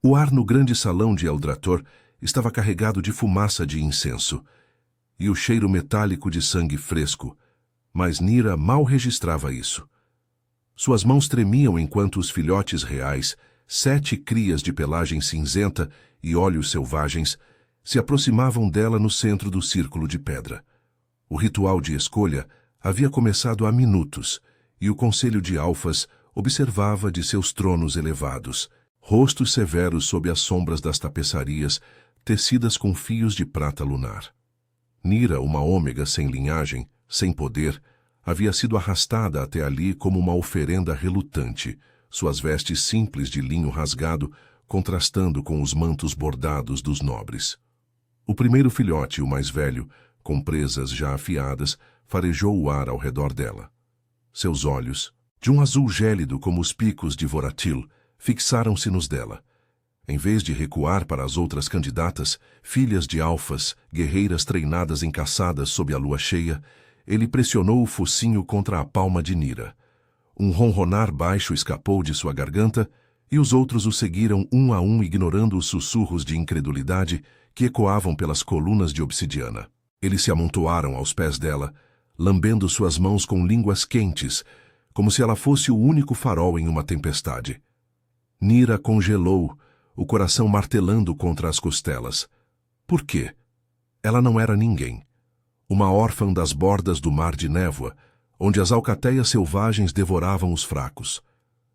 O ar no grande salão de Eldrator estava carregado de fumaça de incenso, e o cheiro metálico de sangue fresco, mas Nira mal registrava isso. Suas mãos tremiam enquanto os filhotes reais, 7 crias de pelagem cinzenta e olhos selvagens, se aproximavam dela no centro do círculo de pedra. O ritual de escolha havia começado há minutos, e o conselho de alfas observava de seus tronos elevados, rostos severos sob as sombras das tapeçarias, tecidas com fios de prata lunar. Nira, uma ômega sem linhagem, sem poder, havia sido arrastada até ali como uma oferenda relutante, suas vestes simples de linho rasgado contrastando com os mantos bordados dos nobres. O primeiro filhote, o mais velho, com presas já afiadas, farejou o ar ao redor dela. Seus olhos, de um azul gélido como os picos de Voratil, fixaram-se nos dela. Em vez de recuar para as outras candidatas, filhas de alfas, guerreiras treinadas em caçadas sob a lua cheia, ele pressionou o focinho contra a palma de Nira. Um ronronar baixo escapou de sua garganta, e os outros o seguiram um a um, ignorando os sussurros de incredulidade que ecoavam pelas colunas de obsidiana. Eles se amontoaram aos pés dela, lambendo suas mãos com línguas quentes, como se ela fosse o único farol em uma tempestade. Nira congelou, o coração martelando contra as costelas. Por quê? Ela não era ninguém. Uma órfã das bordas do mar de névoa, onde as alcateias selvagens devoravam os fracos.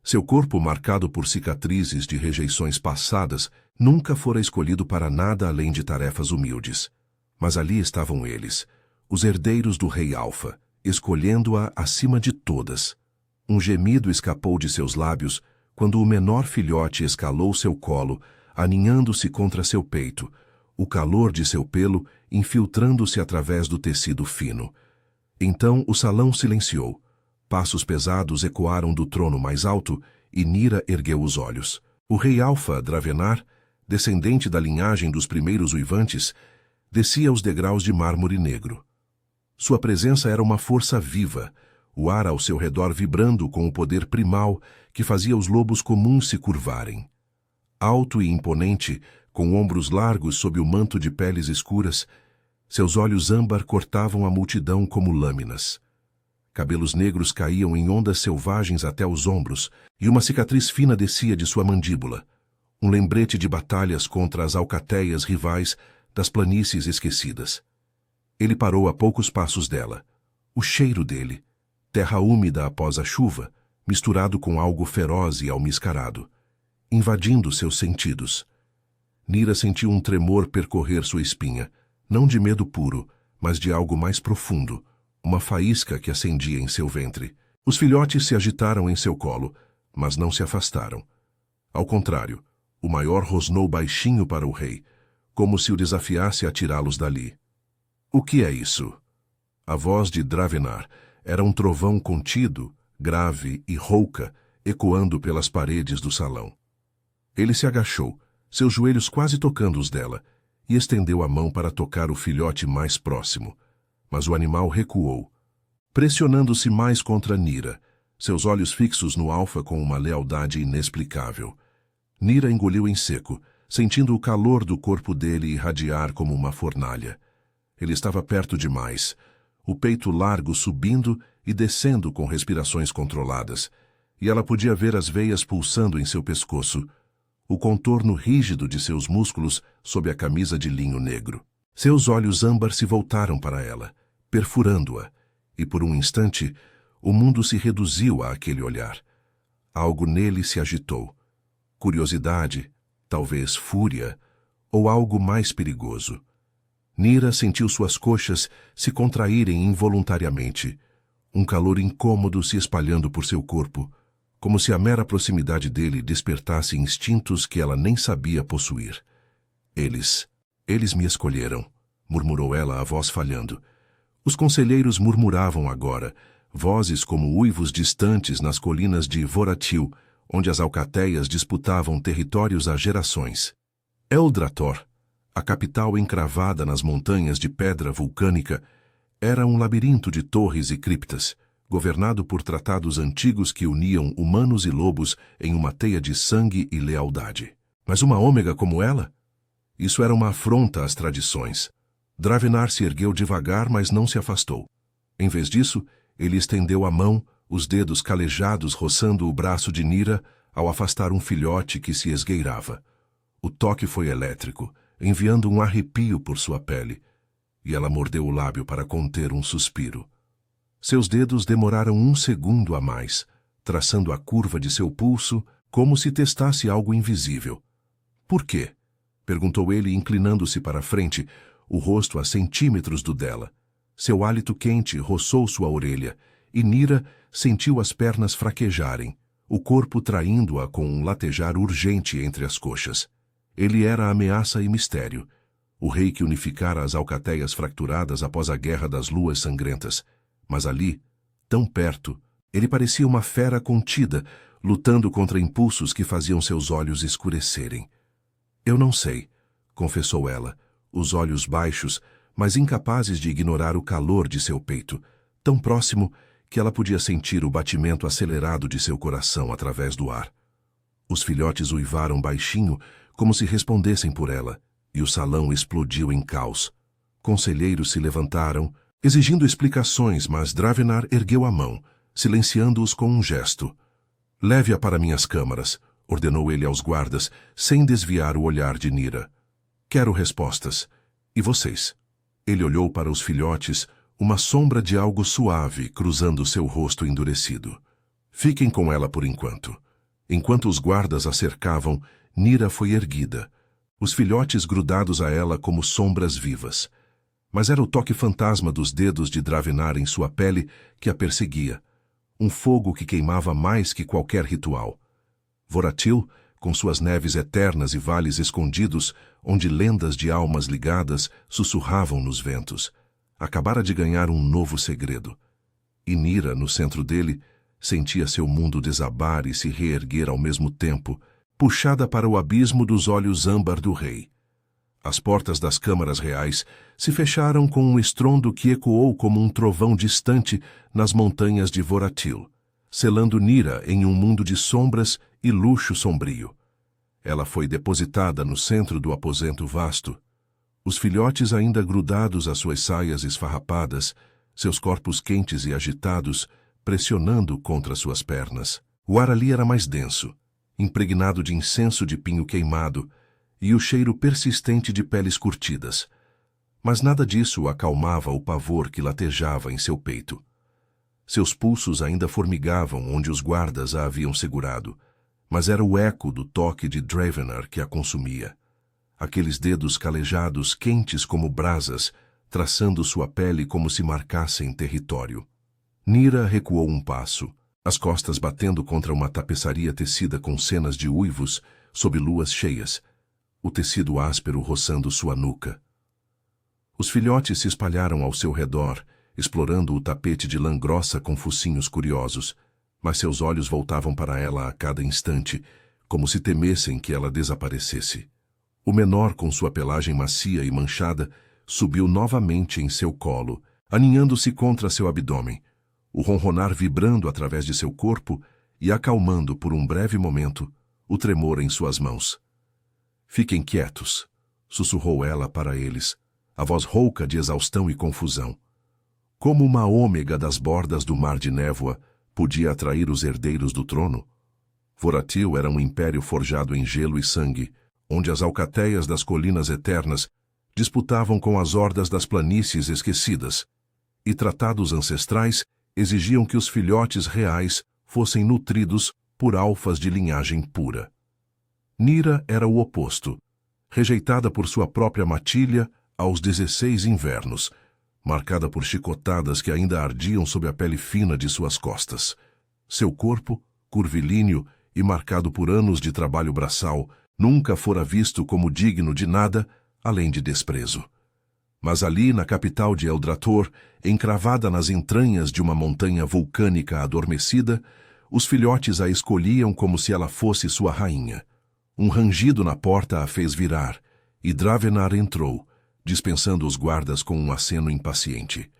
Seu corpo, marcado por cicatrizes de rejeições passadas, nunca fora escolhido para nada além de tarefas humildes. Mas ali estavam eles, os herdeiros do rei Alfa, escolhendo-a acima de todas. Um gemido escapou de seus lábios quando o menor filhote escalou seu colo, aninhando-se contra seu peito, o calor de seu pelo infiltrando-se através do tecido fino. Então o salão silenciou. Passos pesados ecoaram do trono mais alto e Nira ergueu os olhos. O rei Alfa, Dravenar, descendente da linhagem dos primeiros uivantes, descia os degraus de mármore negro. Sua presença era uma força viva, o ar ao seu redor vibrando com o poder primal que fazia os lobos comuns se curvarem. Alto e imponente, com ombros largos sob o manto de peles escuras, seus olhos âmbar cortavam a multidão como lâminas. Cabelos negros caíam em ondas selvagens até os ombros, e uma cicatriz fina descia de sua mandíbula, um lembrete de batalhas contra as alcateias rivais das planícies esquecidas. Ele parou a poucos passos dela. O cheiro dele, terra úmida após a chuva, misturado com algo feroz e almiscarado, invadindo seus sentidos. Nira sentiu um tremor percorrer sua espinha, não de medo puro, mas de algo mais profundo, uma faísca que acendia em seu ventre. Os filhotes se agitaram em seu colo, mas não se afastaram. Ao contrário, o maior rosnou baixinho para o rei, como se o desafiasse a tirá-los dali. O que é isso? A voz de Dravenar era um trovão contido, grave e rouca, ecoando pelas paredes do salão. Ele se agachou, seus joelhos quase tocando os dela, e estendeu a mão para tocar o filhote mais próximo. Mas o animal recuou, pressionando-se mais contra Nira, seus olhos fixos no Alfa com uma lealdade inexplicável. Nira engoliu em seco, sentindo o calor do corpo dele irradiar como uma fornalha. Ele estava perto demais, o peito largo subindo e descendo com respirações controladas, e ela podia ver as veias pulsando em seu pescoço, o contorno rígido de seus músculos sob a camisa de linho negro. Seus olhos âmbar se voltaram para ela, perfurando-a, e por um instante o mundo se reduziu àquele olhar. Algo nele se agitou. Curiosidade, talvez fúria, ou algo mais perigoso. Nira sentiu suas coxas se contraírem involuntariamente, um calor incômodo se espalhando por seu corpo, como se a mera proximidade dele despertasse instintos que ela nem sabia possuir. Eles me escolheram, murmurou ela, a voz falhando. Os conselheiros murmuravam agora, vozes como uivos distantes nas colinas de Voratil, onde as alcateias disputavam territórios há gerações. Eldrator, a capital encravada nas montanhas de pedra vulcânica, era um labirinto de torres e criptas, governado por tratados antigos que uniam humanos e lobos em uma teia de sangue e lealdade. Mas uma ômega como ela? Isso era uma afronta às tradições. Dravenar se ergueu devagar, mas não se afastou. Em vez disso, ele estendeu a mão, os dedos calejados roçando o braço de Nira ao afastar um filhote que se esgueirava. O toque foi elétrico, enviando um arrepio por sua pele, e ela mordeu o lábio para conter um suspiro. Seus dedos demoraram 1 segundo a mais, traçando a curva de seu pulso como se testasse algo invisível. Por quê? Perguntou ele, inclinando-se para a frente, o rosto a centímetros do dela. Seu hálito quente roçou sua orelha, e Nira sentiu as pernas fraquejarem, o corpo traindo-a com um latejar urgente entre as coxas. Ele era ameaça e mistério, o rei que unificara as alcateias fracturadas após a Guerra das Luas Sangrentas. Mas ali, tão perto, ele parecia uma fera contida, lutando contra impulsos que faziam seus olhos escurecerem. Eu não sei, confessou ela, os olhos baixos, mas incapazes de ignorar o calor de seu peito, tão próximo que ela podia sentir o batimento acelerado de seu coração através do ar. Os filhotes uivaram baixinho, como se respondessem por ela, e o salão explodiu em caos. Conselheiros se levantaram, exigindo explicações, mas Dravenar ergueu a mão, silenciando-os com um gesto. Leve-a para minhas câmaras, ordenou ele aos guardas, sem desviar o olhar de Nira. Quero respostas. E vocês? Ele olhou para os filhotes, uma sombra de algo suave cruzando seu rosto endurecido. Fiquem com ela por enquanto. Enquanto os guardas a cercavam, Nira foi erguida, os filhotes grudados a ela como sombras vivas. Mas era o toque fantasma dos dedos de Dravenar em sua pele que a perseguia, um fogo que queimava mais que qualquer ritual. Voratil, com suas neves eternas e vales escondidos, onde lendas de almas ligadas sussurravam nos ventos, acabara de ganhar um novo segredo. E Nira, no centro dele, sentia seu mundo desabar e se reerguer ao mesmo tempo, puxada para o abismo dos olhos âmbar do rei. As portas das câmaras reais se fecharam com um estrondo que ecoou como um trovão distante nas montanhas de Voratil, selando Nira em um mundo de sombras e luxo sombrio. Ela foi depositada no centro do aposento vasto, os filhotes ainda grudados às suas saias esfarrapadas, seus corpos quentes e agitados, pressionando contra suas pernas. O ar ali era mais denso, impregnado de incenso de pinho queimado, e o cheiro persistente de peles curtidas. Mas nada disso acalmava o pavor que latejava em seu peito. Seus pulsos ainda formigavam onde os guardas a haviam segurado, mas era o eco do toque de Dravenar que a consumia. Aqueles dedos calejados, quentes como brasas, traçando sua pele como se marcassem território. Nira recuou um passo, as costas batendo contra uma tapeçaria tecida com cenas de uivos sob luas cheias, o tecido áspero roçando sua nuca. Os filhotes se espalharam ao seu redor, explorando o tapete de lã grossa com focinhos curiosos, mas seus olhos voltavam para ela a cada instante, como se temessem que ela desaparecesse. O menor, com sua pelagem macia e manchada, subiu novamente em seu colo, aninhando-se contra seu abdômen, o ronronar vibrando através de seu corpo e acalmando por um breve momento o tremor em suas mãos. Fiquem quietos, sussurrou ela para eles, a voz rouca de exaustão e confusão. Como uma ômega das bordas do mar de névoa podia atrair os herdeiros do trono? Voratil era um império forjado em gelo e sangue, onde as alcateias das colinas eternas disputavam com as hordas das planícies esquecidas, e tratados ancestrais exigiam que os filhotes reais fossem nutridos por alfas de linhagem pura. Nira era o oposto, rejeitada por sua própria matilha aos 16 invernos, marcada por chicotadas que ainda ardiam sob a pele fina de suas costas. Seu corpo, curvilíneo e marcado por anos de trabalho braçal, nunca fora visto como digno de nada além de desprezo. Mas ali, na capital de Eldrator, encravada nas entranhas de uma montanha vulcânica adormecida, os filhotes a escolhiam como se ela fosse sua rainha. Um rangido na porta a fez virar, e Dravenar entrou, dispensando os guardas com um aceno impaciente.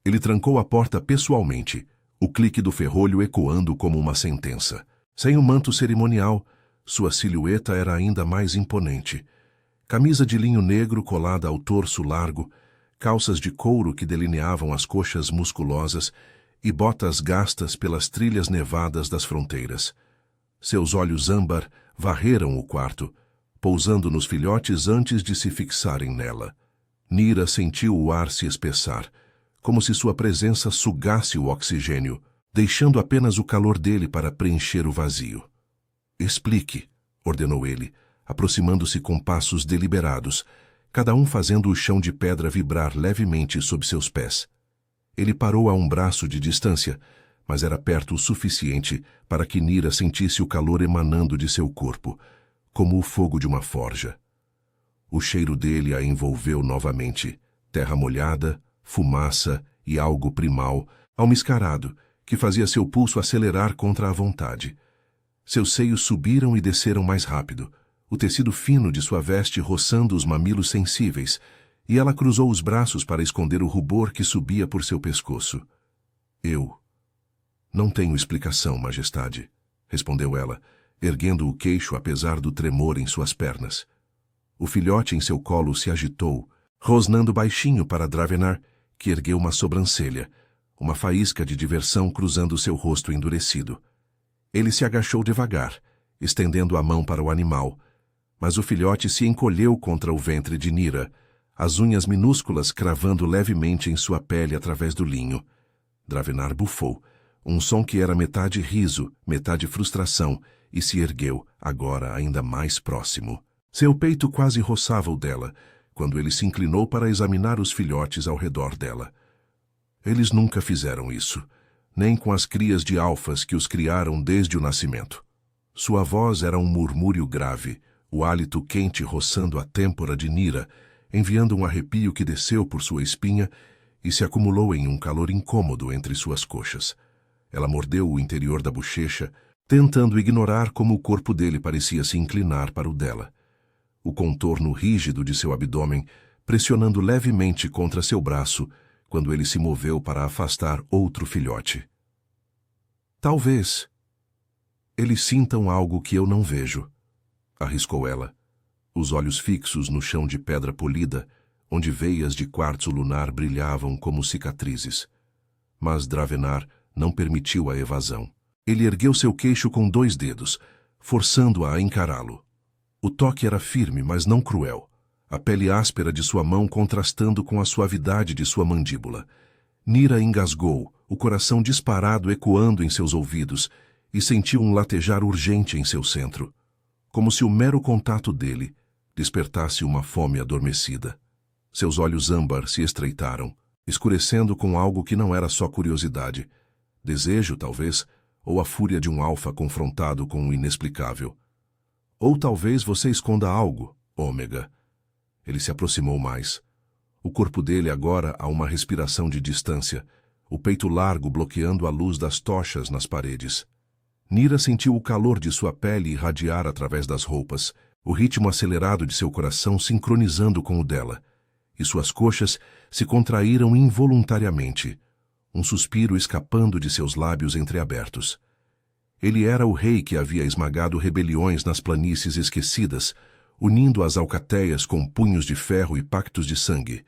Ele trancou a porta pessoalmente, o clique do ferrolho ecoando como uma sentença. Sem o manto cerimonial, Sua silhueta era ainda mais imponente. Camisa de linho negro colada ao torso largo, calças de couro que delineavam as coxas musculosas e botas gastas pelas trilhas nevadas das fronteiras. Seus olhos âmbar varreram o quarto, pousando nos filhotes antes de se fixarem nela. Nira sentiu o ar se espessar, como se sua presença sugasse o oxigênio, deixando apenas o calor dele para preencher o vazio. Explique, ordenou ele, aproximando-se com passos deliberados, cada um fazendo o chão de pedra vibrar levemente sob seus pés. Ele parou a um braço de distância, mas era perto o suficiente para que Nira sentisse o calor emanando de seu corpo, como o fogo de uma forja. O cheiro dele a envolveu novamente, terra molhada, fumaça e algo primal, almiscarado, que fazia seu pulso acelerar contra a vontade. Seus seios subiram e desceram mais rápido, o tecido fino de sua veste roçando os mamilos sensíveis, e ela cruzou os braços para esconder o rubor que subia por seu pescoço. Eu não tenho explicação, Majestade, respondeu ela, erguendo o queixo apesar do tremor em suas pernas. O filhote em seu colo se agitou, rosnando baixinho para Dravenar, que ergueu uma sobrancelha, uma faísca de diversão cruzando seu rosto endurecido. Ele se agachou devagar, estendendo a mão para o animal, mas o filhote se encolheu contra o ventre de Nira, as unhas minúsculas cravando levemente em sua pele através do linho. Dravenar bufou, um som que era metade riso, metade frustração, e se ergueu, agora ainda mais próximo. Seu peito quase roçava o dela, quando ele se inclinou para examinar os filhotes ao redor dela. Eles nunca fizeram isso, nem com as crias de alfas que os criaram desde o nascimento. Sua voz era um murmúrio grave, o hálito quente roçando a têmpora de Nira, enviando um arrepio que desceu por sua espinha e se acumulou em um calor incômodo entre suas coxas. Ela mordeu o interior da bochecha, tentando ignorar como o corpo dele parecia se inclinar para o dela. O contorno rígido de seu abdômen pressionando levemente contra seu braço quando ele se moveu para afastar outro filhote. Talvez eles sintam algo que eu não vejo, arriscou ela, os olhos fixos no chão de pedra polida, onde veias de quartzo lunar brilhavam como cicatrizes. Mas Dravenar não permitiu a evasão. Ele ergueu seu queixo com 2 dedos, forçando-a a encará-lo. O toque era firme, mas não cruel. A pele áspera de sua mão contrastando com a suavidade de sua mandíbula. Nira engasgou, o coração disparado ecoando em seus ouvidos, e sentiu um latejar urgente em seu centro, como se o mero contato dele despertasse uma fome adormecida. Seus olhos âmbar se estreitaram, escurecendo com algo que não era só curiosidade, desejo, talvez, ou a fúria de um alfa confrontado com o inexplicável. Ou talvez você esconda algo, Ômega. Ele se aproximou mais. O corpo dele agora a uma respiração de distância, o peito largo bloqueando a luz das tochas nas paredes. Nira sentiu o calor de sua pele irradiar através das roupas, o ritmo acelerado de seu coração sincronizando com o dela, e suas coxas se contraíram involuntariamente, um suspiro escapando de seus lábios entreabertos. Ele era o rei que havia esmagado rebeliões nas planícies esquecidas, unindo as alcateias com punhos de ferro e pactos de sangue.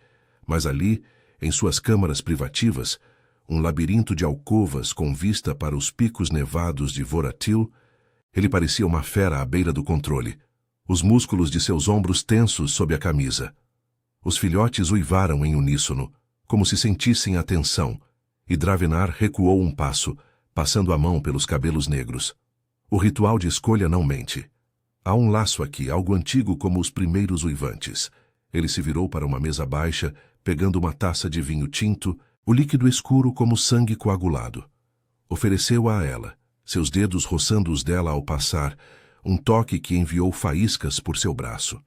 Mas ali, em suas câmaras privativas, um labirinto de alcovas com vista para os picos nevados de Voratil, ele parecia uma fera à beira do controle, os músculos de seus ombros tensos sob a camisa. Os filhotes uivaram em uníssono, como se sentissem a tensão, e Dravenar recuou um passo, passando a mão pelos cabelos negros. O ritual de escolha não mente. Há um laço aqui, algo antigo como os primeiros uivantes. Ele se virou para uma mesa baixa, pegando uma taça de vinho tinto, o líquido escuro como sangue coagulado. Ofereceu-a a ela, seus dedos roçando os dela ao passar, um toque que enviou faíscas por seu braço.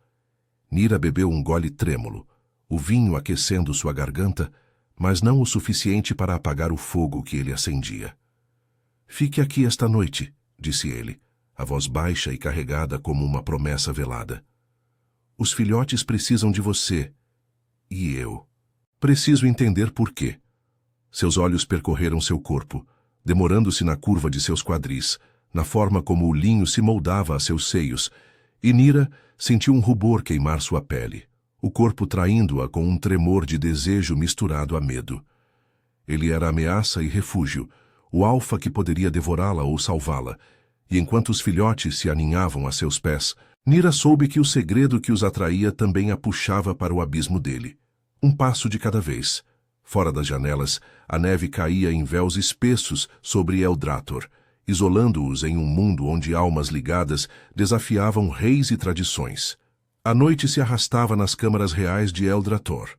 Nira bebeu um gole trêmulo, o vinho aquecendo sua garganta, mas não o suficiente para apagar o fogo que ele acendia. Fique aqui esta noite, disse ele, a voz baixa e carregada como uma promessa velada. Os filhotes precisam de você. E eu. Preciso entender por quê. Seus olhos percorreram seu corpo, demorando-se na curva de seus quadris, na forma como o linho se moldava a seus seios, e Nira sentiu um rubor queimar sua pele, o corpo traindo-a com um tremor de desejo misturado a medo. Ele era ameaça e refúgio, o alfa que poderia devorá-la ou salvá-la, e enquanto os filhotes se aninhavam a seus pés, Nira soube que o segredo que os atraía também a puxava para o abismo dele. Um passo de cada vez. Fora das janelas, a neve caía em véus espessos sobre Eldrator, isolando-os em um mundo onde almas ligadas desafiavam reis e tradições. A noite se arrastava nas câmaras reais de Eldrator.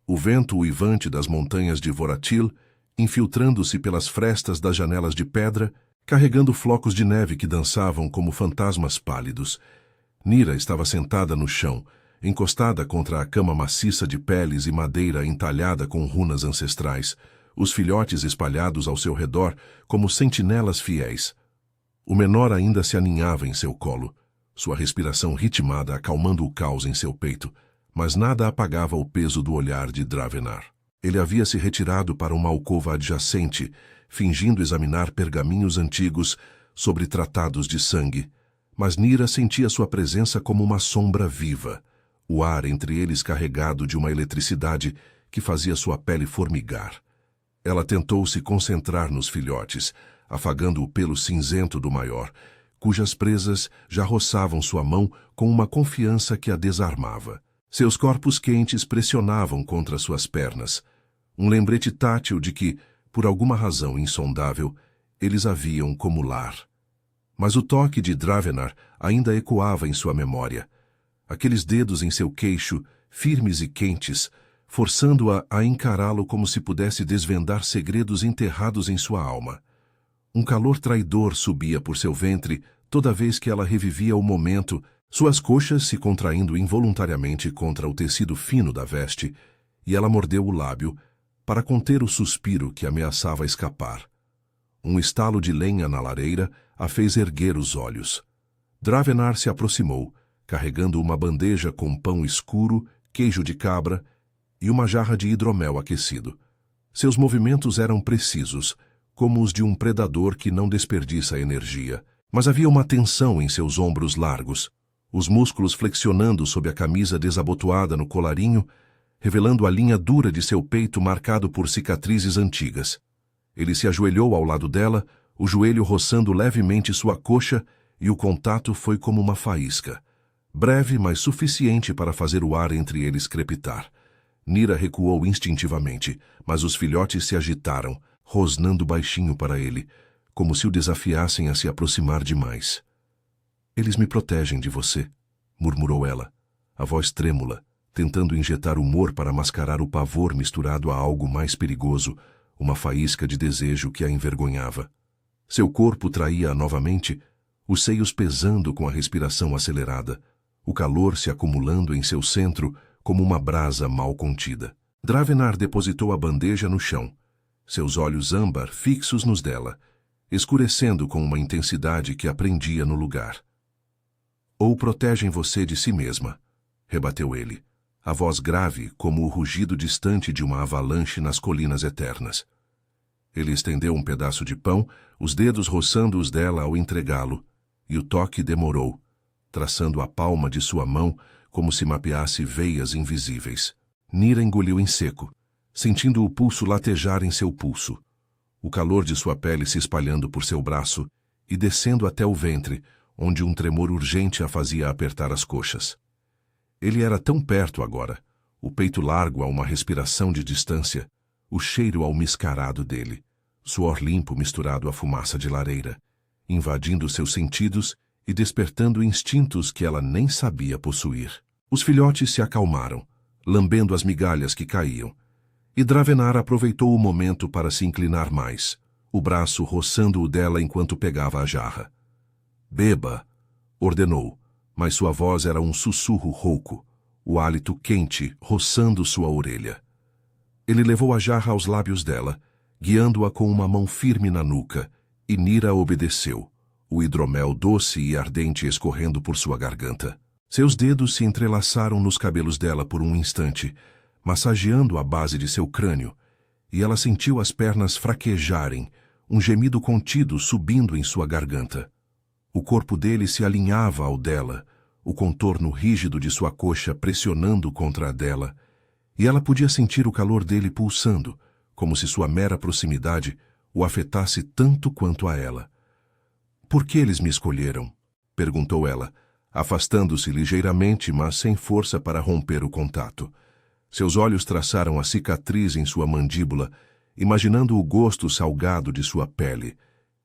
O vento uivante das montanhas de Voratil, infiltrando-se pelas frestas das janelas de pedra, carregando flocos de neve que dançavam como fantasmas pálidos. Nira estava sentada no chão, encostada contra a cama maciça de peles e madeira entalhada com runas ancestrais, os filhotes espalhados ao seu redor como sentinelas fiéis. O menor ainda se aninhava em seu colo, sua respiração ritmada acalmando o caos em seu peito, mas nada apagava o peso do olhar de Dravenar. Ele havia se retirado para uma alcova adjacente, fingindo examinar pergaminhos antigos sobre tratados de sangue, mas Nira sentia sua presença como uma sombra viva, o ar entre eles carregado de uma eletricidade que fazia sua pele formigar. Ela tentou se concentrar nos filhotes, afagando o pelo cinzento do maior, cujas presas já roçavam sua mão com uma confiança que a desarmava. Seus corpos quentes pressionavam contra suas pernas, um lembrete tátil de que, por alguma razão insondável, eles haviam como lar. Mas o toque de Dravenar ainda ecoava em sua memória. Aqueles dedos em seu queixo, firmes e quentes, forçando-a a encará-lo como se pudesse desvendar segredos enterrados em sua alma. Um calor traidor subia por seu ventre toda vez que ela revivia o momento, suas coxas se contraindo involuntariamente contra o tecido fino da veste, e ela mordeu o lábio para conter o suspiro que ameaçava escapar. Um estalo de lenha na lareira a fez erguer os olhos. Dravenar se aproximou, carregando uma bandeja com pão escuro, queijo de cabra e uma jarra de hidromel aquecido. Seus movimentos eram precisos, como os de um predador que não desperdiça energia, mas havia uma tensão em seus ombros largos, os músculos flexionando sob a camisa desabotoada no colarinho, revelando a linha dura de seu peito marcado por cicatrizes antigas. Ele se ajoelhou ao lado dela, o joelho roçando levemente sua coxa, e o contato foi como uma faísca. Breve, mas suficiente para fazer o ar entre eles crepitar. Nira recuou instintivamente, mas os filhotes se agitaram, rosnando baixinho para ele, como se o desafiassem a se aproximar demais. "Eles me protegem de você", murmurou ela, a voz trêmula, tentando injetar humor para mascarar o pavor misturado a algo mais perigoso, uma faísca de desejo que a envergonhava. Seu corpo traía-a novamente, os seios pesando com a respiração acelerada, o calor se acumulando em seu centro como uma brasa mal contida. Dravenar depositou a bandeja no chão, seus olhos âmbar fixos nos dela, escurecendo com uma intensidade que a prendia no lugar. "Ou protegem você de si mesma", rebateu ele, a voz grave como o rugido distante de uma avalanche nas colinas eternas. Ele estendeu um pedaço de pão, os dedos roçando os dela ao entregá-lo, e o toque demorou, traçando a palma de sua mão como se mapeasse veias invisíveis. Nira engoliu em seco, sentindo o pulso latejar em seu pulso, o calor de sua pele se espalhando por seu braço e descendo até o ventre, onde um tremor urgente a fazia apertar as coxas. Ele era tão perto agora, o peito largo a uma respiração de distância, o cheiro almiscarado dele, suor limpo misturado à fumaça de lareira, invadindo seus sentidos e despertando instintos que ela nem sabia possuir. Os filhotes se acalmaram, lambendo as migalhas que caíam, e Dravenar aproveitou o momento para se inclinar mais, o braço roçando o dela enquanto pegava a jarra. "Beba", ordenou, mas sua voz era um sussurro rouco, o hálito quente roçando sua orelha. Ele levou a jarra aos lábios dela, guiando-a com uma mão firme na nuca, e Nira obedeceu, o hidromel doce e ardente escorrendo por sua garganta. Seus dedos se entrelaçaram nos cabelos dela por um instante, massageando a base de seu crânio, e ela sentiu as pernas fraquejarem, um gemido contido subindo em sua garganta. O corpo dele se alinhava ao dela, o contorno rígido de sua coxa pressionando contra a dela, e ela podia sentir o calor dele pulsando, como se sua mera proximidade o afetasse tanto quanto a ela. "Por que eles me escolheram?" perguntou ela, afastando-se ligeiramente, mas sem força para romper o contato. Seus olhos traçaram a cicatriz em sua mandíbula, imaginando o gosto salgado de sua pele,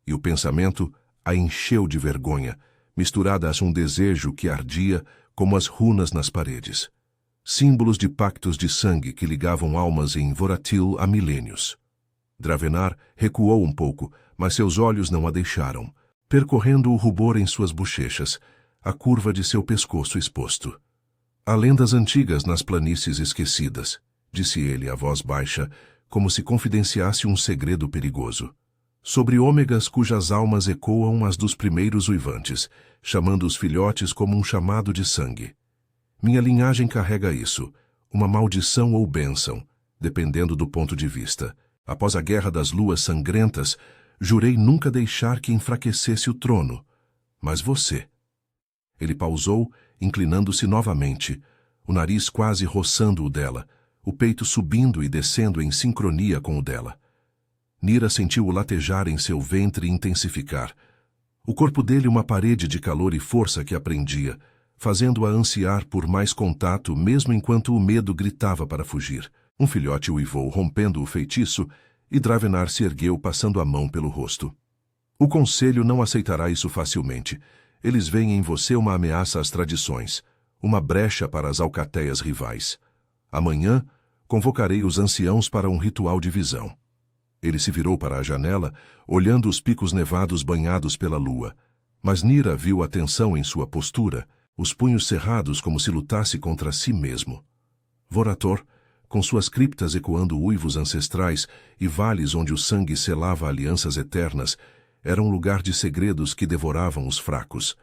e o pensamento a encheu de vergonha, misturada a um desejo que ardia como as runas nas paredes. Símbolos de pactos de sangue que ligavam almas em Voratil há milênios. Dravenar recuou um pouco, mas seus olhos não a deixaram, percorrendo o rubor em suas bochechas, a curva de seu pescoço exposto. "Há lendas antigas nas planícies esquecidas", disse ele a voz baixa, como se confidenciasse um segredo perigoso. "Sobre ômegas cujas almas ecoam as dos primeiros uivantes, chamando os filhotes como um chamado de sangue. Minha linhagem carrega isso, uma maldição ou bênção, dependendo do ponto de vista. Após a Guerra das Luas Sangrentas, jurei nunca deixar que enfraquecesse o trono. Mas você..." Ele pausou, inclinando-se novamente, o nariz quase roçando o dela, o peito subindo e descendo em sincronia com o dela. Nira sentiu-o latejar em seu ventre intensificar. O corpo dele uma parede de calor e força que a prendia, fazendo-a ansiar por mais contato mesmo enquanto o medo gritava para fugir. Um filhote uivou, rompendo o feitiço, e Dravenar se ergueu passando a mão pelo rosto. "O Conselho não aceitará isso facilmente. Eles veem em você uma ameaça às tradições, uma brecha para as alcateias rivais. Amanhã, convocarei os anciãos para um ritual de visão." Ele se virou para a janela, olhando os picos nevados banhados pela lua. Mas Nira viu a tensão em sua postura, os punhos cerrados como se lutasse contra si mesmo. Vorator, com suas criptas ecoando uivos ancestrais e vales onde o sangue selava alianças eternas, era um lugar de segredos que devoravam os fracos.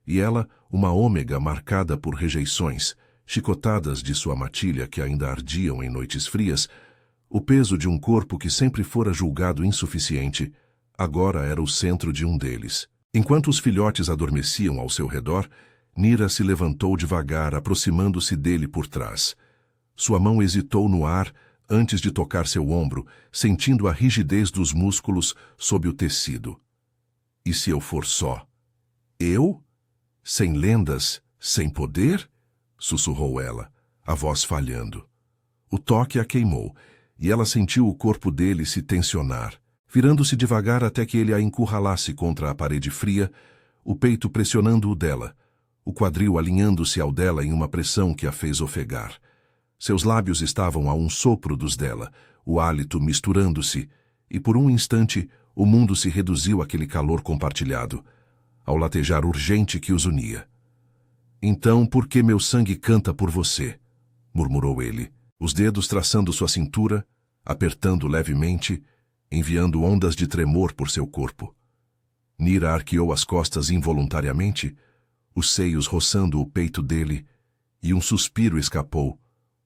E ela, uma ômega marcada por rejeições, chicotadas de sua matilha que ainda ardiam em noites frias, o peso de um corpo que sempre fora julgado insuficiente, agora era o centro de um deles. Enquanto os filhotes adormeciam ao seu redor, Nira se levantou devagar, aproximando-se dele por trás. Sua mão hesitou no ar antes de tocar seu ombro, sentindo a rigidez dos músculos sob o tecido. "E se eu for só? Eu? Sem lendas, sem poder?" sussurrou ela, a voz falhando. O toque a queimou, e ela sentiu o corpo dele se tensionar, virando-se devagar até que ele a encurralasse contra a parede fria, o peito pressionando o dela, o quadril alinhando-se ao dela em uma pressão que a fez ofegar. Seus lábios estavam a um sopro dos dela, o hálito misturando-se, e por um instante o mundo se reduziu àquele calor compartilhado, ao latejar urgente que os unia. "Então, por que meu sangue canta por você?" murmurou ele, os dedos traçando sua cintura, apertando levemente, enviando ondas de tremor por seu corpo. Nira arqueou as costas involuntariamente, os seios roçando o peito dele, e um suspiro escapou,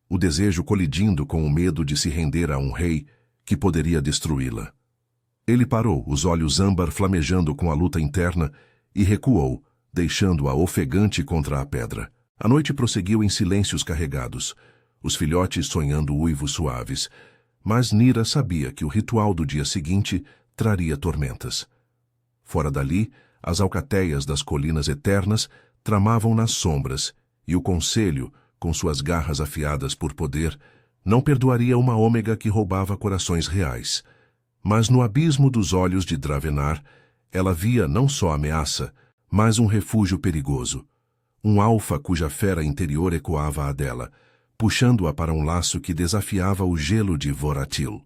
o desejo colidindo com o medo de se render a um rei que poderia destruí-la. Ele parou, os olhos âmbar flamejando com a luta interna, e recuou, deixando-a ofegante contra a pedra. A noite prosseguiu em silêncios carregados, os filhotes sonhando uivos suaves, mas Nira sabia que o ritual do dia seguinte traria tormentas. Fora dali, as alcateias das colinas eternas tramavam nas sombras, e o Conselho, com suas garras afiadas por poder, não perdoaria uma ômega que roubava corações reais. Mas no abismo dos olhos de Dravenar, ela via não só ameaça, mas um refúgio perigoso. Um alfa cuja fera interior ecoava a dela, puxando-a para um laço que desafiava o gelo de Voratil.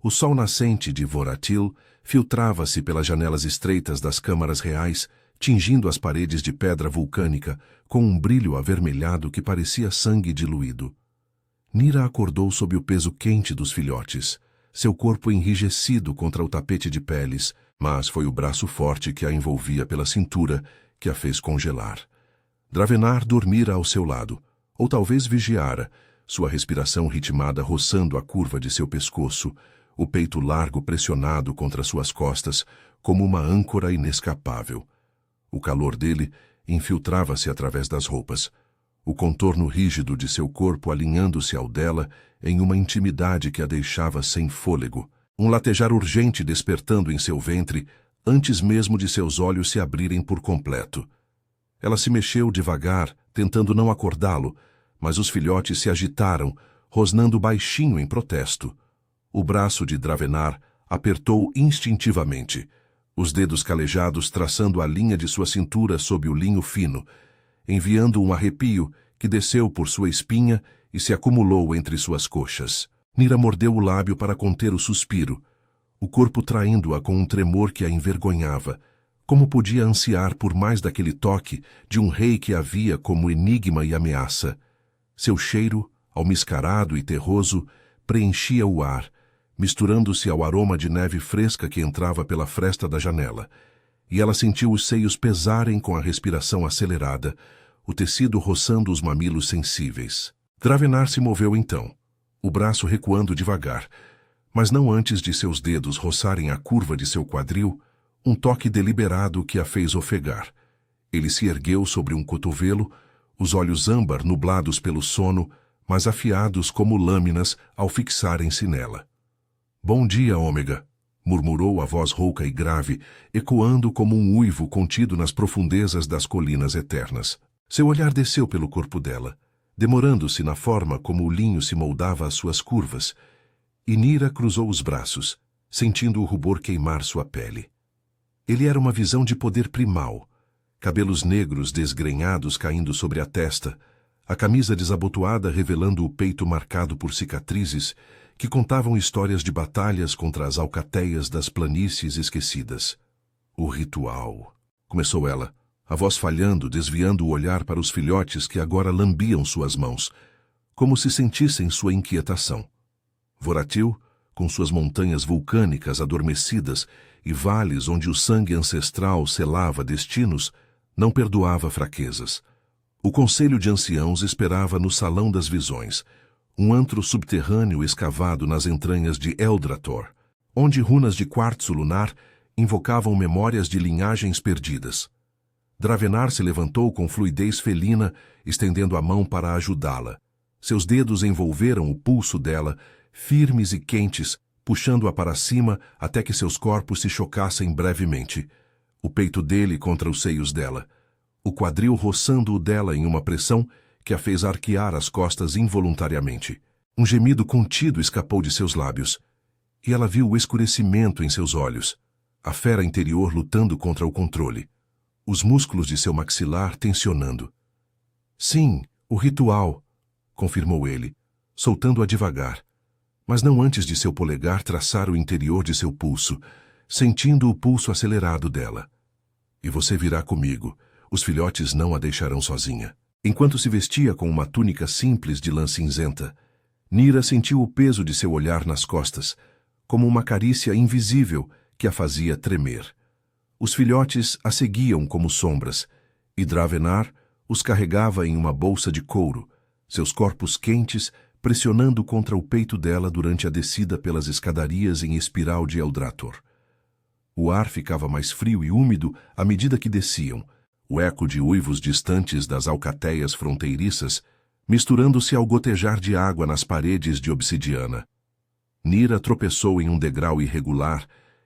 O sol nascente de Voratil filtrava-se pelas janelas estreitas das câmaras reais, tingindo as paredes de pedra vulcânica com um brilho avermelhado que parecia sangue diluído. Nira acordou sob o peso quente dos filhotes, seu corpo enrijecido contra o tapete de peles, mas foi o braço forte que a envolvia pela cintura que a fez congelar. Dravenar dormira ao seu lado, ou talvez vigiara, sua respiração ritmada roçando a curva de seu pescoço, o peito largo pressionado contra suas costas, como uma âncora inescapável. O calor dele infiltrava-se através das roupas, o contorno rígido de seu corpo alinhando-se ao dela em uma intimidade que a deixava sem fôlego, um latejar urgente despertando em seu ventre antes mesmo de seus olhos se abrirem por completo. Ela se mexeu devagar, tentando não acordá-lo, mas os filhotes se agitaram, rosnando baixinho em protesto. O braço de Dravenar apertou instintivamente, os dedos calejados traçando a linha de sua cintura sob o linho fino, enviando um arrepio que desceu por sua espinha e se acumulou entre suas coxas. Nira mordeu o lábio para conter o suspiro, o corpo traindo-a com um tremor que a envergonhava. Como podia ansiar por mais daquele toque de um rei que a via como enigma e ameaça? Seu cheiro, almiscarado e terroso, preenchia o ar, misturando-se ao aroma de neve fresca que entrava pela fresta da janela, e ela sentiu os seios pesarem com a respiração acelerada, o tecido roçando os mamilos sensíveis. Dravenar se moveu então, o braço recuando devagar, mas não antes de seus dedos roçarem a curva de seu quadril, um toque deliberado que a fez ofegar. Ele se ergueu sobre um cotovelo, os olhos âmbar nublados pelo sono, mas afiados como lâminas ao fixarem-se nela. "Bom dia, Ômega", murmurou a voz rouca e grave, ecoando como um uivo contido nas profundezas das colinas eternas. Seu olhar desceu pelo corpo dela, demorando-se na forma como o linho se moldava às suas curvas, e Nira cruzou os braços, sentindo o rubor queimar sua pele. Ele era uma visão de poder primal, cabelos negros desgrenhados caindo sobre a testa, a camisa desabotoada revelando o peito marcado por cicatrizes que contavam histórias de batalhas contra as alcateias das planícies esquecidas. "O ritual", começou ela, a voz falhando, desviando o olhar para os filhotes que agora lambiam suas mãos, como se sentissem sua inquietação. Voratil, com suas montanhas vulcânicas adormecidas e vales onde o sangue ancestral selava destinos, não perdoava fraquezas. O conselho de anciãos esperava no Salão das Visões, um antro subterrâneo escavado nas entranhas de Eldrator, onde runas de quartzo lunar invocavam memórias de linhagens perdidas. Dravenar se levantou com fluidez felina, estendendo a mão para ajudá-la. Seus dedos envolveram o pulso dela, firmes e quentes, puxando-a para cima até que seus corpos se chocassem brevemente. O peito dele contra os seios dela, o quadril roçando o dela em uma pressão que a fez arquear as costas involuntariamente. Um gemido contido escapou de seus lábios, e ela viu o escurecimento em seus olhos, a fera interior lutando contra o controle, os músculos de seu maxilar tensionando. "Sim, o ritual", confirmou ele, soltando-a devagar, mas não antes de seu polegar traçar o interior de seu pulso, sentindo o pulso acelerado dela. "E você virá comigo. Os filhotes não a deixarão sozinha." Enquanto se vestia com uma túnica simples de lã cinzenta, Nira sentiu o peso de seu olhar nas costas, como uma carícia invisível que a fazia tremer. Os filhotes a seguiam como sombras, e Dravenar os carregava em uma bolsa de couro, seus corpos quentes pressionando contra o peito dela durante a descida pelas escadarias em espiral de Eldrator. O ar ficava mais frio e úmido à medida que desciam, o eco de uivos distantes das alcateias fronteiriças, misturando-se ao gotejar de água nas paredes de obsidiana. Nira tropeçou em um degrau irregular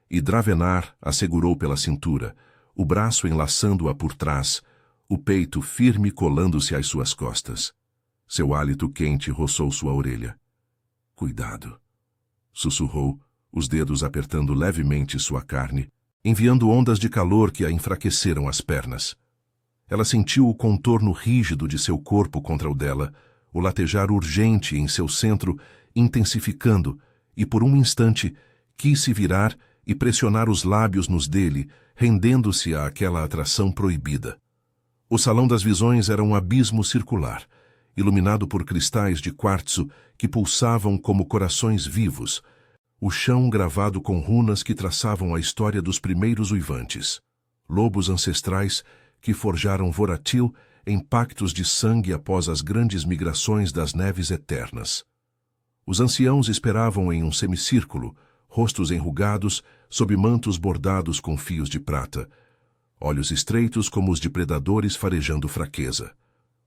e Dravenar a segurou pela cintura, o braço enlaçando-a por trás, o peito firme colando-se às suas costas. Seu hálito quente roçou sua orelha. "Cuidado", sussurrou, os dedos apertando levemente sua carne, enviando ondas de calor que a enfraqueceram as pernas. Ela sentiu o contorno rígido de seu corpo contra o dela, o latejar urgente em seu centro intensificando, e por um instante quis se virar e pressionar os lábios nos dele, rendendo-se àquela atração proibida. O Salão das Visões era um abismo circular, iluminado por cristais de quartzo que pulsavam como corações vivos, o chão gravado com runas que traçavam a história dos primeiros uivantes, lobos ancestrais que forjaram Voratil em pactos de sangue após as grandes migrações das neves eternas. Os anciãos esperavam em um semicírculo, rostos enrugados, sob mantos bordados com fios de prata. olhos estreitos como os de predadores farejando fraqueza.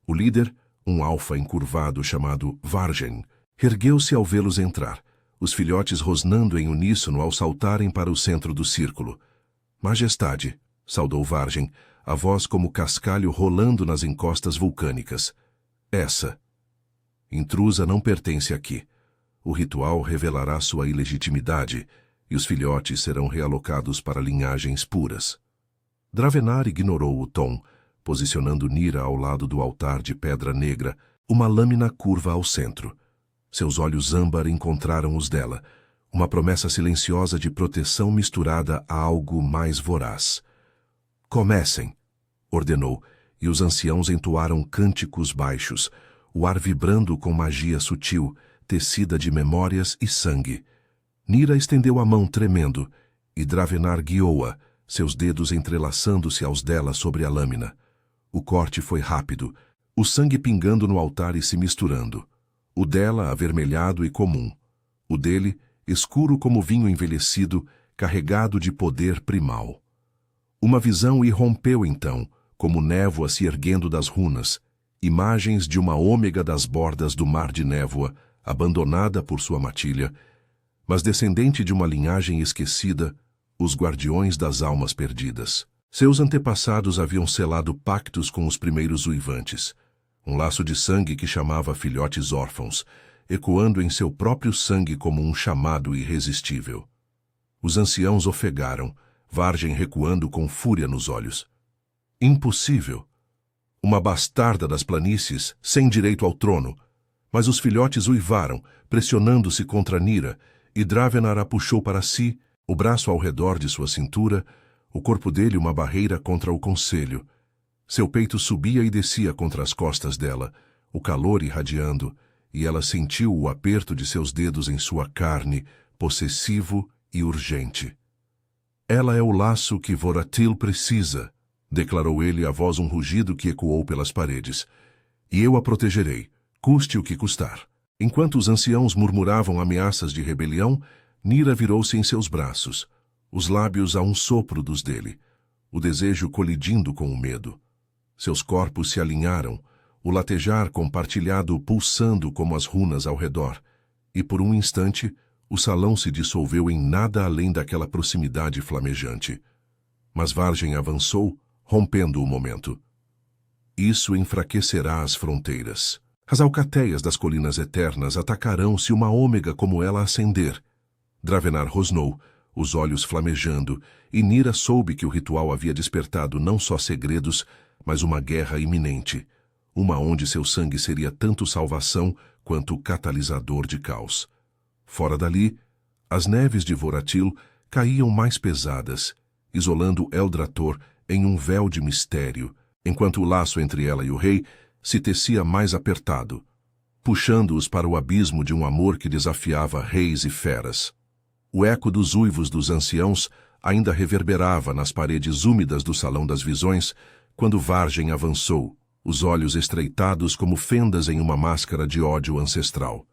O líder, um alfa encurvado chamado Vargen, ergueu-se ao vê-los entrar, os filhotes rosnando em uníssono ao saltarem para o centro do círculo. Majestade, saudou Vargen, a voz como cascalho rolando nas encostas vulcânicas. Essa intrusa não pertence aqui. O ritual revelará sua ilegitimidade e os filhotes serão realocados para linhagens puras. Dravenar ignorou o tom, posicionando Nira ao lado do altar de pedra negra, uma lâmina curva ao centro. Seus olhos âmbar encontraram os dela, uma promessa silenciosa de proteção misturada a algo mais voraz. Comecem, ordenou, e os anciãos entoaram cânticos baixos, o ar vibrando com magia sutil, tecida de memórias e sangue. Nira estendeu a mão tremendo, e Dravenar guiou-a, seus dedos entrelaçando-se aos dela sobre a lâmina. O corte foi rápido, o sangue pingando no altar e se misturando. O dela avermelhado e comum. O dele, escuro como vinho envelhecido, carregado de poder primal. Uma visão irrompeu então, como névoa se erguendo das runas, imagens de uma ômega das bordas do mar de névoa, abandonada por sua matilha, mas descendente de uma linhagem esquecida, os guardiões das almas perdidas. Seus antepassados haviam selado pactos com os primeiros uivantes, um laço de sangue que chamava filhotes órfãos, ecoando em seu próprio sangue como um chamado irresistível. Os anciãos ofegaram, Vargen recuando com fúria nos olhos. Impossível! Uma bastarda das planícies, sem direito ao trono. Mas os filhotes uivaram, pressionando-se contra Nira, e Dravenar a puxou para si, o braço ao redor de sua cintura, o corpo dele uma barreira contra o conselho. Seu peito subia e descia contra as costas dela, o calor irradiando, e ela sentiu o aperto de seus dedos em sua carne, possessivo e urgente. Ela é o laço que Voratil precisa, declarou ele a voz um rugido que ecoou pelas paredes. E eu a protegerei, custe o que custar. Enquanto os anciãos murmuravam ameaças de rebelião, Nira virou-se em seus braços, os lábios a um sopro dos dele, o desejo colidindo com o medo. Seus corpos se alinharam, o latejar compartilhado pulsando como as runas ao redor, e por um instante o salão se dissolveu em nada além daquela proximidade flamejante. Mas Vargen avançou, rompendo o momento. Isso enfraquecerá as fronteiras. As alcateias das colinas eternas atacarão se uma ômega como ela ascender. Dravenar rosnou, os olhos flamejando, e Nira soube que o ritual havia despertado não só segredos, mas uma guerra iminente, uma onde seu sangue seria tanto salvação quanto catalisador de caos. Fora dali, as neves de Voratil caíam mais pesadas, isolando Eldrator em um véu de mistério, enquanto o laço entre ela e o rei se tecia mais apertado, puxando-os para o abismo de um amor que desafiava reis e feras. O eco dos uivos dos anciãos ainda reverberava nas paredes úmidas do Salão das Visões quando Vargen avançou, os olhos estreitados como fendas em uma máscara de ódio ancestral.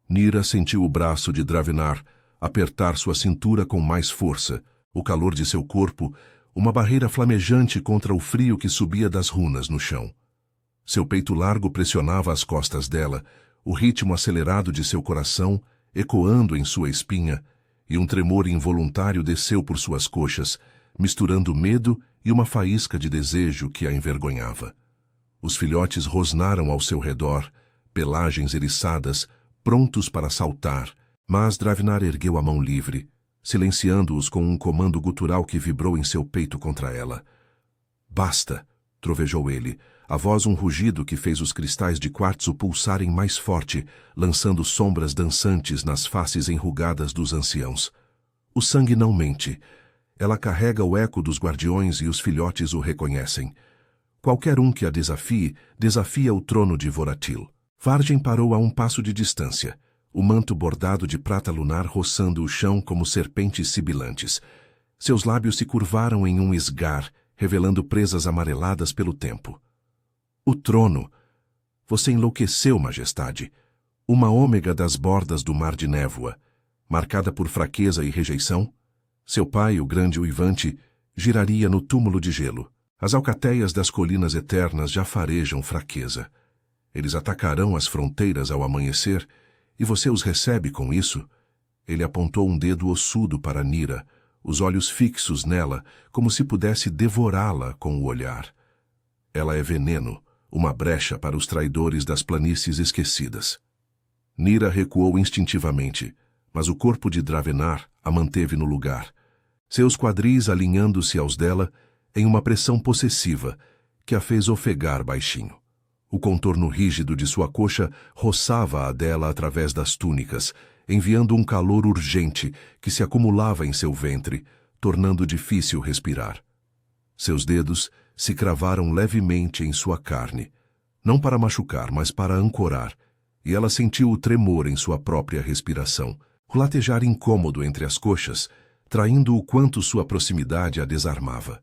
Nira sentiu o braço de Dravenar apertar sua cintura com mais força, o calor de seu corpo, uma barreira flamejante contra o frio que subia das runas no chão. Seu peito largo pressionava as costas dela, o ritmo acelerado de seu coração ecoando em sua espinha, e um tremor involuntário desceu por suas coxas, misturando medo e uma faísca de desejo que a envergonhava. Os filhotes rosnaram ao seu redor, pelagens eriçadas, prontos para saltar, mas Dravenar ergueu a mão livre, silenciando-os com um comando gutural que vibrou em seu peito contra ela. Basta, trovejou ele, a voz um rugido que fez os cristais de quartzo pulsarem mais forte, lançando sombras dançantes nas faces enrugadas dos anciãos. O sangue não mente. Ela carrega o eco dos guardiões e os filhotes o reconhecem. Qualquer um que a desafie, desafia o trono de Voratil. Vargen parou a um passo de distância, o manto bordado de prata lunar roçando o chão como serpentes sibilantes. Seus lábios se curvaram em um esgar, revelando presas amareladas pelo tempo. O trono! Você enlouqueceu, majestade. Uma ômega das bordas do mar de névoa, marcada por fraqueza e rejeição. Seu pai, o grande uivante, giraria no túmulo de gelo. As alcateias das colinas eternas já farejam fraqueza. Eles atacarão as fronteiras ao amanhecer, e você os recebe com isso? Ele apontou um dedo ossudo para Nira, os olhos fixos nela, como se pudesse devorá-la com o olhar. Ela é veneno, uma brecha para os traidores das planícies esquecidas. Nira recuou instintivamente, mas o corpo de Dravenar a manteve no lugar, seus quadris alinhando-se aos dela em uma pressão possessiva que a fez ofegar baixinho. O contorno rígido de sua coxa roçava a dela através das túnicas, enviando um calor urgente que se acumulava em seu ventre, tornando difícil respirar. Seus dedos se cravaram levemente em sua carne, não para machucar, mas para ancorar, e ela sentiu o tremor em sua própria respiração, o latejar incômodo entre as coxas, traindo o quanto sua proximidade a desarmava.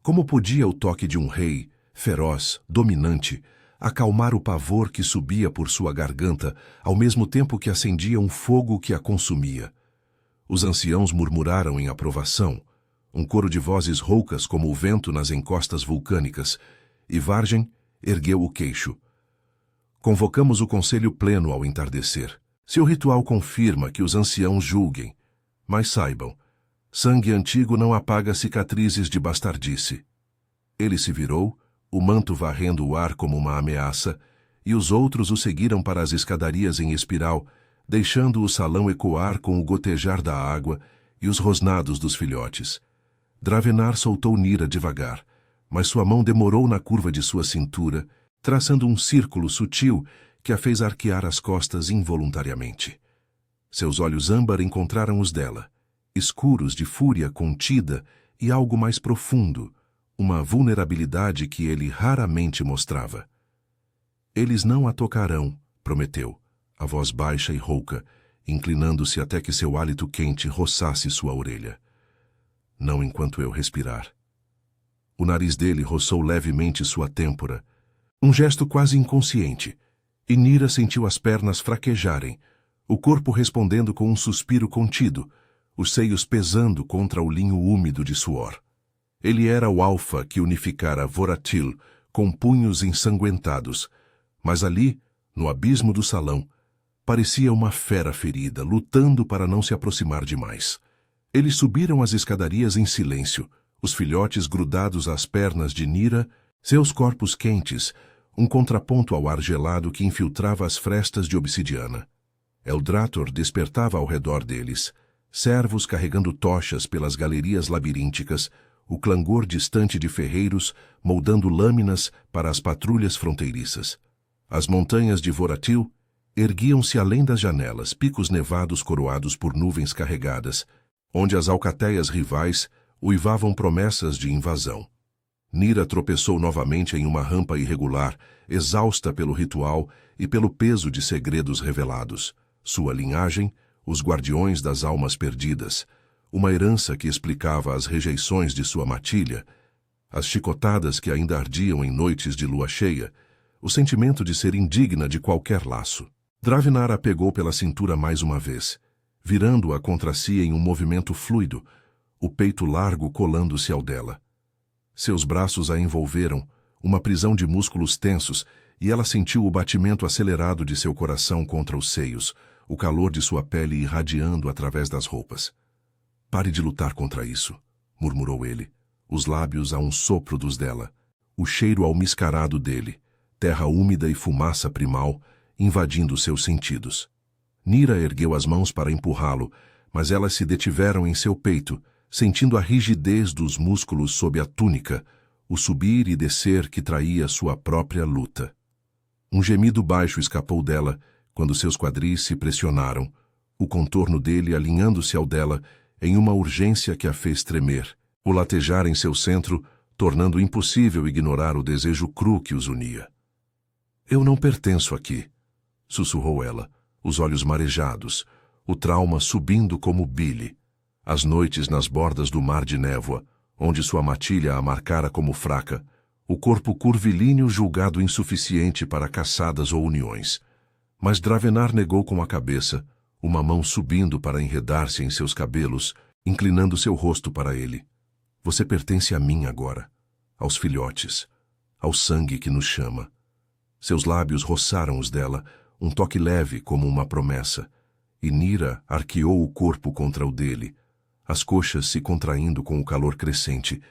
Como podia o toque de um rei, feroz, dominante, acalmar o pavor que subia por sua garganta, ao mesmo tempo que acendia um fogo que a consumia? Os anciãos murmuraram em aprovação, um coro de vozes roucas como o vento nas encostas vulcânicas, e Vargem ergueu o queixo. Convocamos o conselho pleno ao entardecer. Se o ritual confirma que os anciãos julguem, mas saibam, sangue antigo não apaga cicatrizes de bastardice. Ele se virou, o manto varrendo o ar como uma ameaça, e os outros o seguiram para as escadarias em espiral, deixando o salão ecoar com o gotejar da água e os rosnados dos filhotes. Dravenar soltou Nira devagar, mas sua mão demorou na curva de sua cintura, traçando um círculo sutil que a fez arquear as costas involuntariamente. Seus olhos âmbar encontraram os dela, escuros de fúria contida e algo mais profundo, uma vulnerabilidade que ele raramente mostrava. Eles não a tocarão, prometeu, a voz baixa e rouca, inclinando-se até que seu hálito quente roçasse sua orelha. Não enquanto eu respirar. O nariz dele roçou levemente sua têmpora, um gesto quase inconsciente, e Nira sentiu as pernas fraquejarem, o corpo respondendo com um suspiro contido, os seios pesando contra o linho úmido de suor. Ele era o alfa que unificara Voratil com punhos ensanguentados, mas ali, no abismo do salão, parecia uma fera ferida, lutando para não se aproximar demais. Eles subiram as escadarias em silêncio, os filhotes grudados às pernas de Nira, seus corpos quentes, um contraponto ao ar gelado que infiltrava as frestas de obsidiana. Eldrator despertava ao redor deles, servos carregando tochas pelas galerias labirínticas, o clangor distante de ferreiros moldando lâminas para as patrulhas fronteiriças. As montanhas de Voratil erguiam-se além das janelas, picos nevados coroados por nuvens carregadas, onde as alcateias rivais uivavam promessas de invasão. Nira tropeçou novamente em uma rampa irregular, exausta pelo ritual e pelo peso de segredos revelados. Sua linhagem, os guardiões das almas perdidas, uma herança que explicava as rejeições de sua matilha, as chicotadas que ainda ardiam em noites de lua cheia, o sentimento de ser indigna de qualquer laço. Dravenar a pegou pela cintura mais uma vez, virando-a contra si em um movimento fluido, o peito largo colando-se ao dela. Seus braços a envolveram, uma prisão de músculos tensos, e ela sentiu o batimento acelerado de seu coração contra os seios, o calor de sua pele irradiando através das roupas. Pare de lutar contra isso, murmurou ele, os lábios a um sopro dos dela, o cheiro almiscarado dele, terra úmida e fumaça primal, invadindo seus sentidos. Nira ergueu as mãos para empurrá-lo, mas elas se detiveram em seu peito, sentindo a rigidez dos músculos sob a túnica, o subir e descer que traía sua própria luta. Um gemido baixo escapou dela quando seus quadris se pressionaram, o contorno dele alinhando-se ao dela em uma urgência que a fez tremer, o latejar em seu centro, tornando impossível ignorar o desejo cru que os unia. Eu não pertenço aqui, sussurrou ela, os olhos marejados, o trauma subindo como bile. As noites nas bordas do mar de névoa, onde sua matilha a marcara como fraca, o corpo curvilíneo julgado insuficiente para caçadas ou uniões. Mas Dravenar negou com a cabeça, uma mão subindo para enredar-se em seus cabelos, inclinando seu rosto para ele. Você pertence a mim agora, aos filhotes, ao sangue que nos chama. Seus lábios roçaram os dela, um toque leve como uma promessa, e Nira arqueou o corpo contra o dele, as coxas se contraindo com o calor crescente,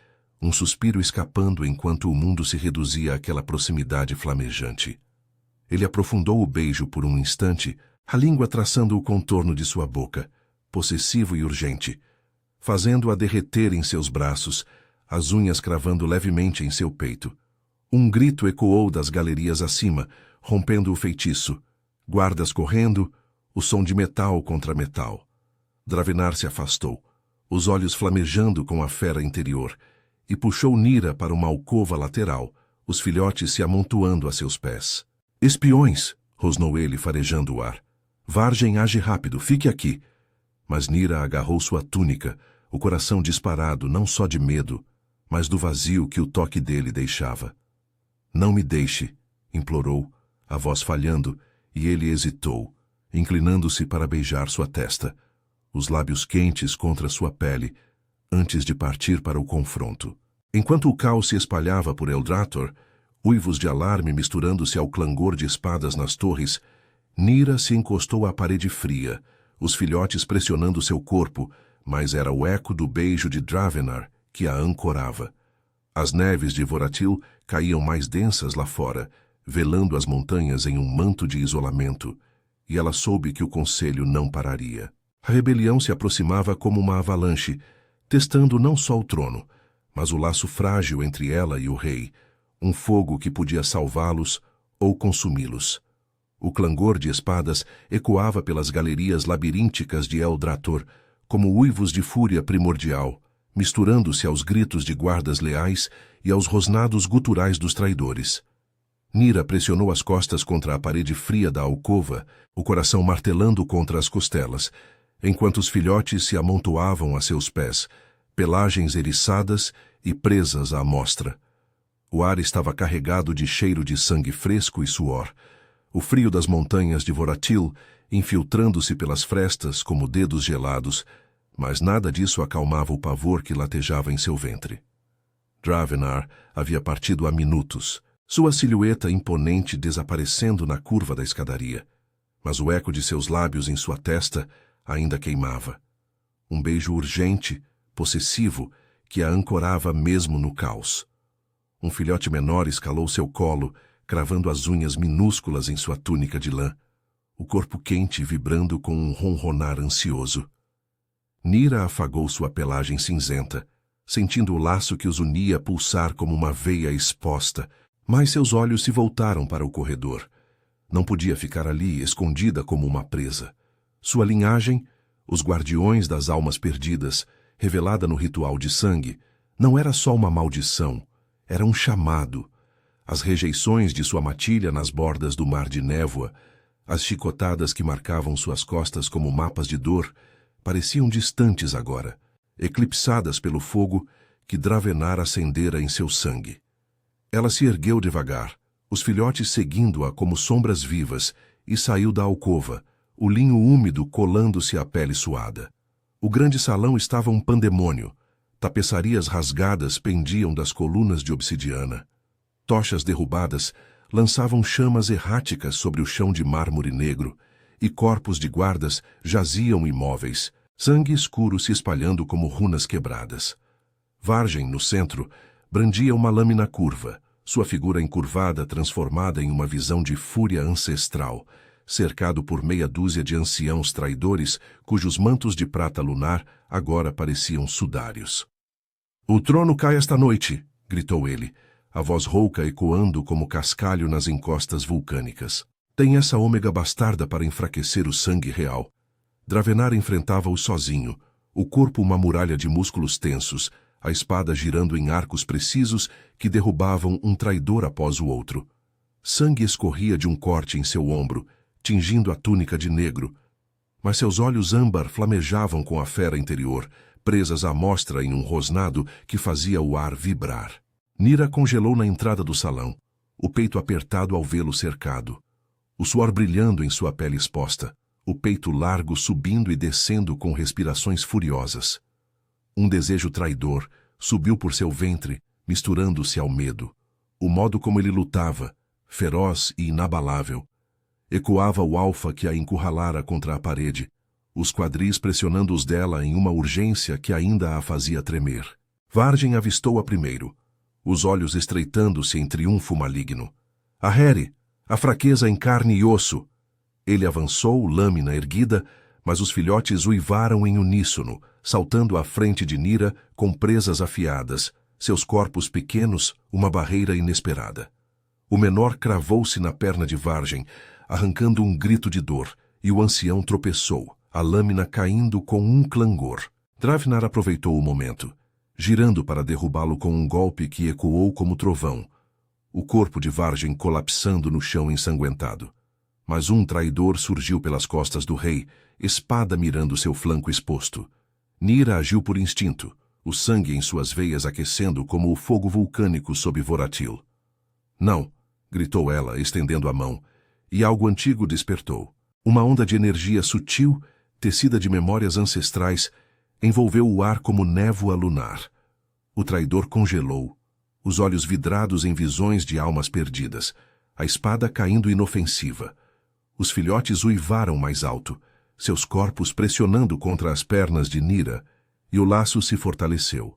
um suspiro escapando enquanto o mundo se reduzia àquela proximidade flamejante. Ele aprofundou o beijo por um instante, a língua traçando o contorno de sua boca, possessivo e urgente, fazendo-a derreter em seus braços, as unhas cravando levemente em seu peito. Um grito ecoou das galerias acima, rompendo o feitiço. Guardas correndo, o som de metal contra metal. Dravenar se afastou, os olhos flamejando com a fera interior, e puxou Nira para uma alcova lateral, os filhotes se amontoando a seus pés. Espiões! Rosnou ele, farejando o ar. Vargem age rápido, fique aqui. Mas Nira agarrou sua túnica, o coração disparado não só de medo, mas do vazio que o toque dele deixava. Não me deixe, implorou, a voz falhando, e ele hesitou, inclinando-se para beijar sua testa, os lábios quentes contra sua pele, antes de partir para o confronto. Enquanto o caos se espalhava por Eldrator, uivos de alarme misturando-se ao clangor de espadas nas torres, Nira se encostou à parede fria, os filhotes pressionando seu corpo, mas era o eco do beijo de Dravenar que a ancorava. As neves de Voratil caíam mais densas lá fora, velando as montanhas em um manto de isolamento, e ela soube que o conselho não pararia. A rebelião se aproximava como uma avalanche, testando não só o trono, mas o laço frágil entre ela e o rei, um fogo que podia salvá-los ou consumi-los. O clangor de espadas ecoava pelas galerias labirínticas de Eldrator, como uivos de fúria primordial, misturando-se aos gritos de guardas leais e aos rosnados guturais dos traidores. Nira pressionou as costas contra a parede fria da alcova, o coração martelando contra as costelas, enquanto os filhotes se amontoavam a seus pés, pelagens eriçadas e presas à mostra. O ar estava carregado de cheiro de sangue fresco e suor, o frio das montanhas de Voratil infiltrando-se pelas frestas como dedos gelados, mas nada disso acalmava o pavor que latejava em seu ventre. Dravenar havia partido há minutos, sua silhueta imponente desaparecendo na curva da escadaria, mas o eco de seus lábios em sua testa ainda queimava. Um beijo urgente, possessivo, que a ancorava mesmo no caos. Um filhote menor escalou seu colo, cravando as unhas minúsculas em sua túnica de lã, o corpo quente vibrando com um ronronar ansioso. Nira afagou sua pelagem cinzenta, sentindo o laço que os unia pulsar como uma veia exposta, mas seus olhos se voltaram para o corredor. Não podia ficar ali, escondida como uma presa. Sua linhagem, os guardiões das almas perdidas, revelada no ritual de sangue, não era só uma maldição, era um chamado. As rejeições de sua matilha nas bordas do mar de névoa, as chicotadas que marcavam suas costas como mapas de dor, pareciam distantes agora, eclipsadas pelo fogo que Dravenar acendera em seu sangue. Ela se ergueu devagar, os filhotes seguindo-a como sombras vivas, e saiu da alcova, o linho úmido colando-se à pele suada. O grande salão estava um pandemônio. Tapeçarias rasgadas pendiam das colunas de obsidiana. Tochas derrubadas lançavam chamas erráticas sobre o chão de mármore negro, e corpos de guardas jaziam imóveis, sangue escuro se espalhando como runas quebradas. Vargem, no centro, brandia uma lâmina curva, sua figura encurvada transformada em uma visão de fúria ancestral, cercado por meia dúzia de anciãos traidores cujos mantos de prata lunar agora pareciam sudários. "O trono cai esta noite!" gritou ele, a voz rouca ecoando como cascalho nas encostas vulcânicas. Tem essa ômega bastarda para enfraquecer o sangue real. Dravenar enfrentava-o sozinho, o corpo uma muralha de músculos tensos, a espada girando em arcos precisos que derrubavam um traidor após o outro. Sangue escorria de um corte em seu ombro, tingindo a túnica de negro, mas seus olhos âmbar flamejavam com a fera interior, presas à mostra em um rosnado que fazia o ar vibrar. Nira congelou na entrada do salão, o peito apertado ao vê-lo cercado, o suor brilhando em sua pele exposta, o peito largo subindo e descendo com respirações furiosas. Um desejo traidor, subiu por seu ventre, misturando-se ao medo. O modo como ele lutava, feroz e inabalável. Ecoava o alfa que a encurralara contra a parede, os quadris pressionando-os dela em uma urgência que ainda a fazia tremer. Vargem avistou-a primeiro, os olhos estreitando-se em triunfo maligno. A Harry, a fraqueza em carne e osso. Ele avançou, lâmina erguida, mas os filhotes uivaram em uníssono, saltando à frente de Nyra com presas afiadas, seus corpos pequenos, uma barreira inesperada. O menor cravou-se na perna de Vargem, arrancando um grito de dor, e o ancião tropeçou, a lâmina caindo com um clangor. Dravnar aproveitou o momento, girando para derrubá-lo com um golpe que ecoou como trovão, o corpo de Vargem colapsando no chão ensanguentado. Mas um traidor surgiu pelas costas do rei, espada mirando seu flanco exposto. Nyra agiu por instinto, o sangue em suas veias aquecendo como o fogo vulcânico sob Voratil. Não, gritou ela, estendendo a mão, e algo antigo despertou. Uma onda de energia sutil, tecida de memórias ancestrais, envolveu o ar como névoa lunar. O traidor congelou, os olhos vidrados em visões de almas perdidas, a espada caindo inofensiva. Os filhotes uivaram mais alto, seus corpos pressionando contra as pernas de Nyra, e o laço se fortaleceu,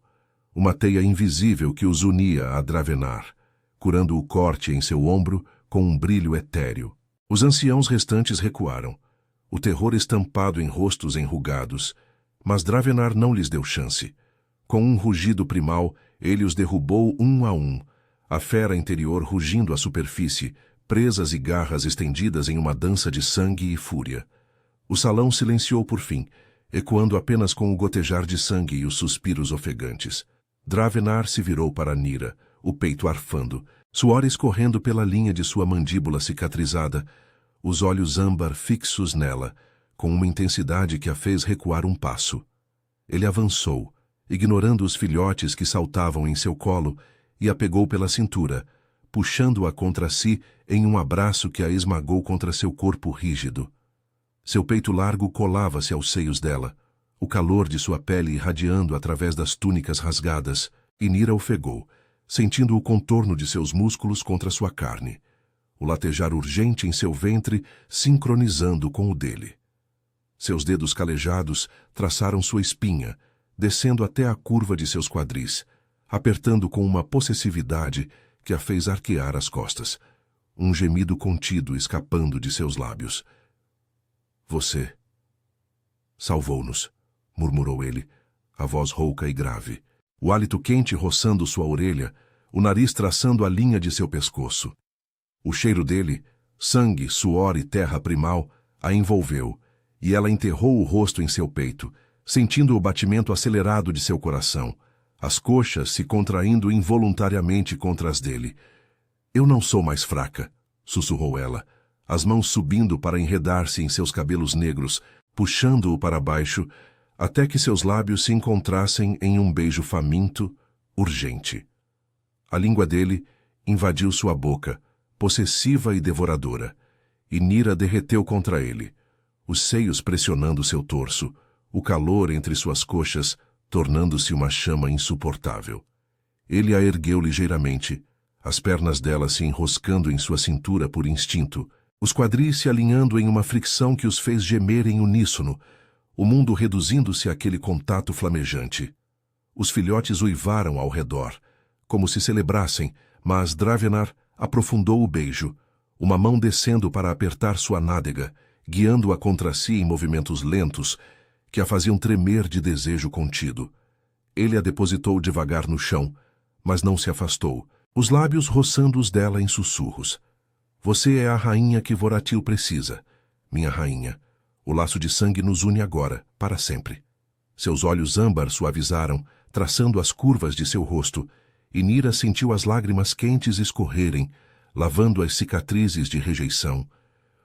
uma teia invisível que os unia a Dravenar, curando o corte em seu ombro com um brilho etéreo. Os anciãos restantes recuaram, o terror estampado em rostos enrugados, mas Dravenar não lhes deu chance. Com um rugido primal, ele os derrubou um a um, a fera interior rugindo à superfície, presas e garras estendidas em uma dança de sangue e fúria. O salão silenciou por fim, ecoando apenas com o gotejar de sangue e os suspiros ofegantes. Dravenar se virou para Nyra, o peito arfando, suor escorrendo pela linha de sua mandíbula cicatrizada, os olhos âmbar fixos nela, com uma intensidade que a fez recuar um passo. Ele avançou, ignorando os filhotes que saltavam em seu colo, e a pegou pela cintura, puxando-a contra si em um abraço que a esmagou contra seu corpo rígido. Seu peito largo colava-se aos seios dela, o calor de sua pele irradiando através das túnicas rasgadas, e Nyra ofegou, sentindo o contorno de seus músculos contra sua carne, o latejar urgente em seu ventre sincronizando com o dele. Seus dedos calejados traçaram sua espinha, descendo até a curva de seus quadris, apertando com uma possessividade que a fez arquear as costas, um gemido contido escapando de seus lábios. Você salvou-nos, murmurou ele, a voz rouca e grave, o hálito quente roçando sua orelha, o nariz traçando a linha de seu pescoço. O cheiro dele, sangue, suor e terra primal, a envolveu, e ela enterrou o rosto em seu peito, sentindo o batimento acelerado de seu coração, as coxas se contraindo involuntariamente contra as dele. Eu não sou mais fraca, sussurrou ela, as mãos subindo para enredar-se em seus cabelos negros, puxando-o para baixo, até que seus lábios se encontrassem em um beijo faminto, urgente. A língua dele invadiu sua boca, possessiva e devoradora, e Nyra derreteu contra ele, os seios pressionando seu torso, o calor entre suas coxas, tornando-se uma chama insuportável. Ele a ergueu ligeiramente, as pernas dela se enroscando em sua cintura por instinto, os quadris se alinhando em uma fricção que os fez gemer em uníssono, o mundo reduzindo-se àquele contato flamejante. Os filhotes uivaram ao redor, como se celebrassem, mas Dravenar aprofundou o beijo, uma mão descendo para apertar sua nádega, guiando-a contra si em movimentos lentos, que a faziam tremer de desejo contido. Ele a depositou devagar no chão, mas não se afastou, os lábios roçando os dela em sussurros. Você é a rainha que Voratil precisa, minha rainha. O laço de sangue nos une agora, para sempre. Seus olhos âmbar suavizaram, traçando as curvas de seu rosto, e Nyra sentiu as lágrimas quentes escorrerem, lavando as cicatrizes de rejeição,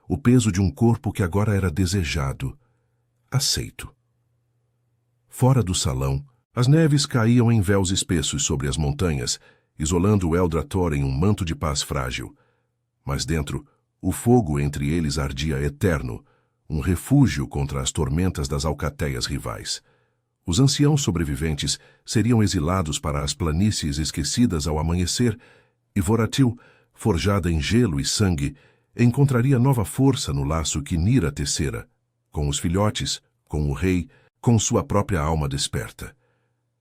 o peso de um corpo que agora era desejado, aceito. Fora do salão, as neves caíam em véus espessos sobre as montanhas, isolando o Eldrator em um manto de paz frágil. Mas dentro, o fogo entre eles ardia eterno, um refúgio contra as tormentas das alcateias rivais. Os anciãos sobreviventes seriam exilados para as planícies esquecidas ao amanhecer, e Voratil, forjada em gelo e sangue, encontraria nova força no laço que Nira tecera, com os filhotes, com o rei, com sua própria alma desperta.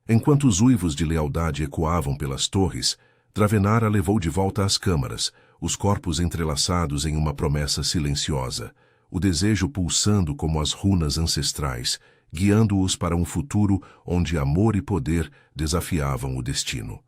Enquanto os uivos de lealdade ecoavam pelas torres, Dravenara levou de volta às câmaras, os corpos entrelaçados em uma promessa silenciosa, o desejo pulsando como as runas ancestrais, guiando-os para um futuro onde amor e poder desafiavam o destino.